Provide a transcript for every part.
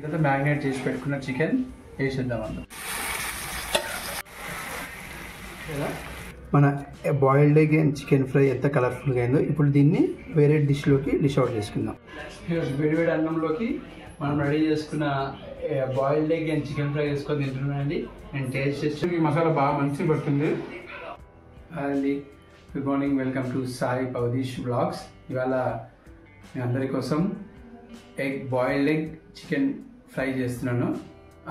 ఇదంతా మ్యారినేట్ చేసి పెట్టుకున్న చికెన్ వేసేద్దాం అందులో. మన boiled egg and chicken fry ఎంత కలర్ఫుల్గా అయిందో ఇప్పుడు దీన్ని వేరే డిష్లోకి డిష్ అవుట్ చేసుకుందాం. వేడివేడి అన్నంలోకి మనం రెడీ చేసుకున్న boiled egg and chicken fry వేసుకొని తింటున్నానండి. నేను టేస్ట్ చేసి ఈ మసాలా బాగా మంచిగా పడుతుంది. అండి good morning, welcome to Sai Pavadish blogs. ఇవాళ మీ అందరి కోసం బాయిల్డ్ ఎగ్ చికెన్ ఫ్రై చేస్తున్నాను.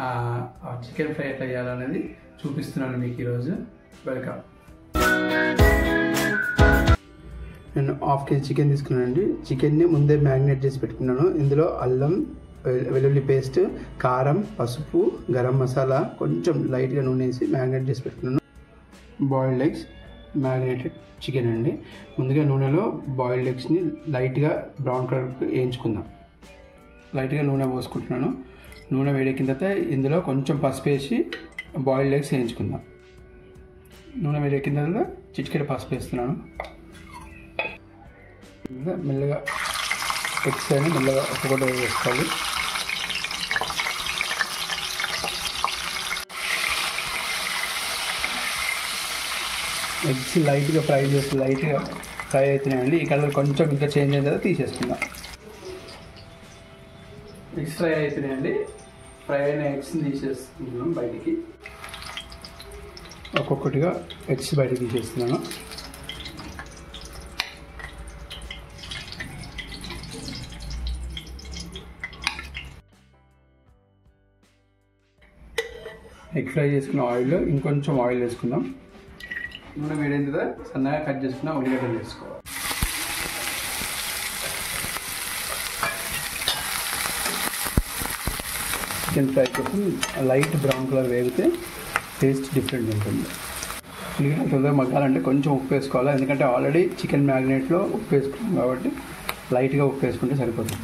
ఆ చికెన్ ఫ్రై ఎట్లా చేయాలనేది చూపిస్తున్నాను మీకు ఈరోజు. వెల్కమ్. నేను హాఫ్ కేజీ చికెన్ తీసుకున్నానండి. చికెన్ని ముందే మ్యారినేట్ చేసి పెట్టుకున్నాను. ఇందులో అల్లం వెల్లుల్లి పేస్ట్, కారం, పసుపు, గరం మసాలా, కొంచెం లైట్గా నూనె వేసి మ్యారినేట్ చేసి పెట్టుకున్నాను. బాయిల్డ్ ఎగ్స్ మ్యారినేటెడ్ చికెన్ అండి. ముందుగా నూనెలో బాయిల్డ్ ఎగ్స్ని లైట్గా బ్రౌన్ కలర్కి వేయించుకుందాం. లైట్గా నూనె పోసుకుంటున్నాను. నూనె వేడెక్కిన తర్వాత ఇందులో కొంచెం పసుపు వేసి బాయిల్డ్ ఎగ్స్ వేయించుకుందాం. నూనె వేడెక్కిన తర్వాత చిటికెడ పసుపు వేస్తున్నాను. మెల్లగా ఎగ్స్ అయినా మెల్లగా ఒక్కొక్కటి వేసుకోవాలి. ఎగ్స్ లైట్గా ఫ్రై అవుతున్నాయండి. ఈ కలర్ కొంచెం ఇంకా చేంజ్ అయిన తర్వాత తీసేసుకుందాం. ఎగ్స్ ఫ్రై అవుతున్నాయండి. ఫ్రై అయిన ఎగ్స్ని తీసేస్తున్నాం బయటికి. ఒక్కొక్కటిగా ఎగ్స్ బయటికి తీసేస్తున్నాను. ఎగ్ ఫ్రై చేసుకున్న ఆయిల్లో ఇంకొంచెం ఆయిల్ వేసుకుందాం. నూనె వేడైన తర్వాత సన్నగా కట్ చేసుకున్న ఉల్లిగడ్డలు వేసుకోవాలి. చికెన్ ఫ్రై కోసం లైట్ బ్రౌన్ కలర్ వేగితే టేస్ట్ డిఫరెంట్ ఉంటుంది. ఉల్లిగడ్డ తొందరగా మగ్గాలంటే కొంచెం ఉప్పు వేసుకోవాలి. ఎందుకంటే ఆల్రెడీ చికెన్ మ్యారినేట్లో ఉప్పు వేసుకున్నాం కాబట్టి లైట్గా ఉప్పు వేసుకుంటే సరిపోతుంది.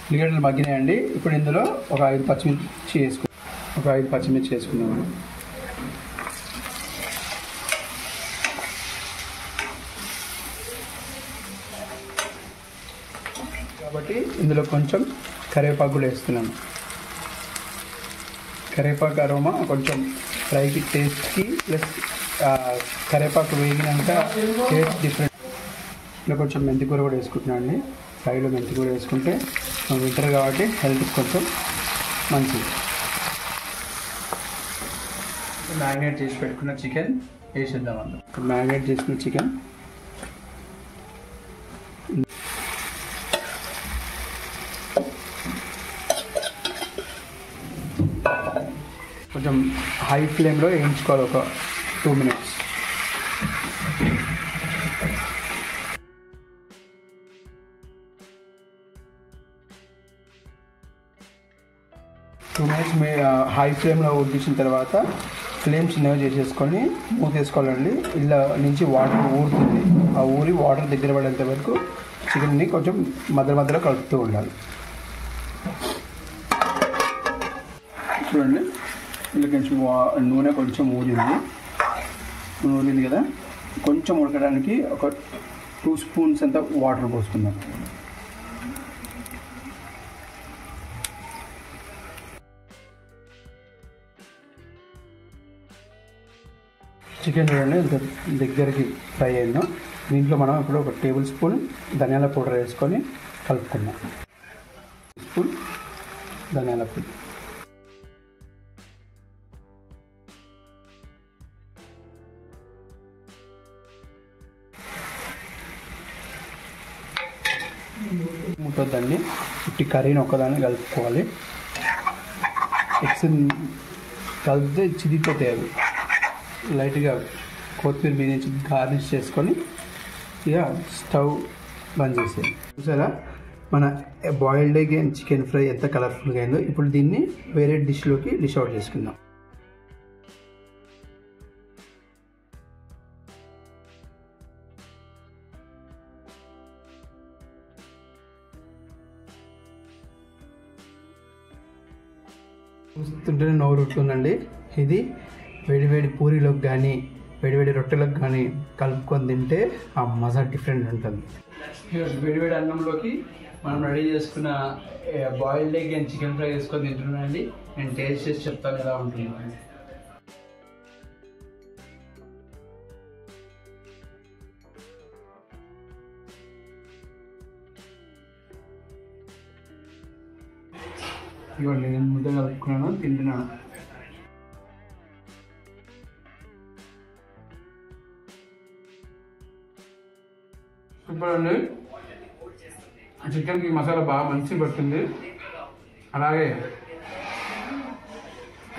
ఉల్లిగడ్డలు మగ్గినాయండి. ఇప్పుడు ఇందులో ఒక 5 పచ్చిమిర్చి వేసుకున్నాము. కాబట్టి ఇందులో కొంచెం కరివేపాకు కూడా వేస్తున్నాను. కరివేపాకు అరోమా కొంచెం ఫ్రైకి టేస్ట్కి ప్లస్ కరివేపాకు వేగినాక టేస్ట్ డిఫరెంట్. ఇలా కొంచెం మెంతికూర కూడా వేసుకుంటున్నాను అండి. ఫ్రైలో మెంతికూర వేసుకుంటే వింటర్ కాబట్టి హెల్త్కి కొంచెం మంచిది. మ్యారినేట్ చేసి పెట్టుకున్న చికెన్ వేసేద్దాం అందులో. మ్యారినేట్ చేసుకున్న చికెన్ కొంచెం హై ఫ్లేమ్లో వేయించుకోవాలి. ఒక 2 minutes. హై ఫ్లేమ్లో ఉడికించిన తర్వాత ఫ్లేమ్ చిన్నగా చేసేసుకొని మూతేసుకోవాలండి. ఇలా నుంచి వాటర్ ఊరుతుంది. ఆ ఊరి వాటర్ దగ్గర పడేంత వరకు చికెన్ని కొంచెం మధ్యలో కలుపుతూ ఉండాలి. చూడండి, ఇలా కొంచెం నూనె కొంచెం ఊరింది కదా. కొంచెం ఉడకడానికి ఒక 2 spoons అంత వాటర్ పోసుకుందాం. చికెన్ చూడండి దగ్గరికి ఫ్రై అయిందో. దీంట్లో మనం ఇప్పుడు ఒక 1 tablespoon ధనియాల పౌడర్ వేసుకొని కలుపుకుందాం. స్పూన్ ధనియాల పొడి, ముట్టొద్దండి. ఇట్టి కర్రీని ఒక్కదాన్ని కలుపుకోవాలి. ఎగ్స్ కలిపితే చిదిపోతాయి. అవి లైట్గా కొత్తిమీర మీద నుంచి గార్నిష్ చేసుకొని ఇక స్టవ్ బంద్ చేసేది. చూసారా మన boiled egg and chicken fry ఎంత కలర్ఫుల్గా అయిందో. ఇప్పుడు దీన్ని వేరే డిష్లోకి డిష్ అవుట్ చేసుకుందాం. చూస్తుంటేనే నోరు ఉట్టుందండి. ఇది వేడివేడి పూరీలోకి కానీ వేడివేడి రొట్టెలకు కానీ కలుపుకొని తింటే ఆ మజా డిఫరెంట్ ఉంటుంది. వేడివేడి అన్నంలోకి మనం రెడీ చేసుకున్న boiled egg and chicken fry వేసుకొని తింటున్నానండి. నేను టేస్ట్ చేసి చెప్తాను ఎలా ఉంటుంది. ఇవ్వండి, నేను ముద్ద కలుపుకున్నాను, తింటున్నాను. సూపర్ అండి. చికెన్కి మసాలా బాగా మంచిగా పడుతుంది. అలాగే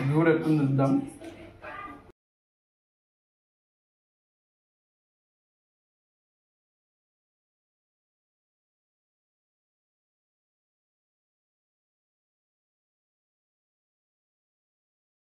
ఇది కూడా ఎత్తుంది చూద్దాం.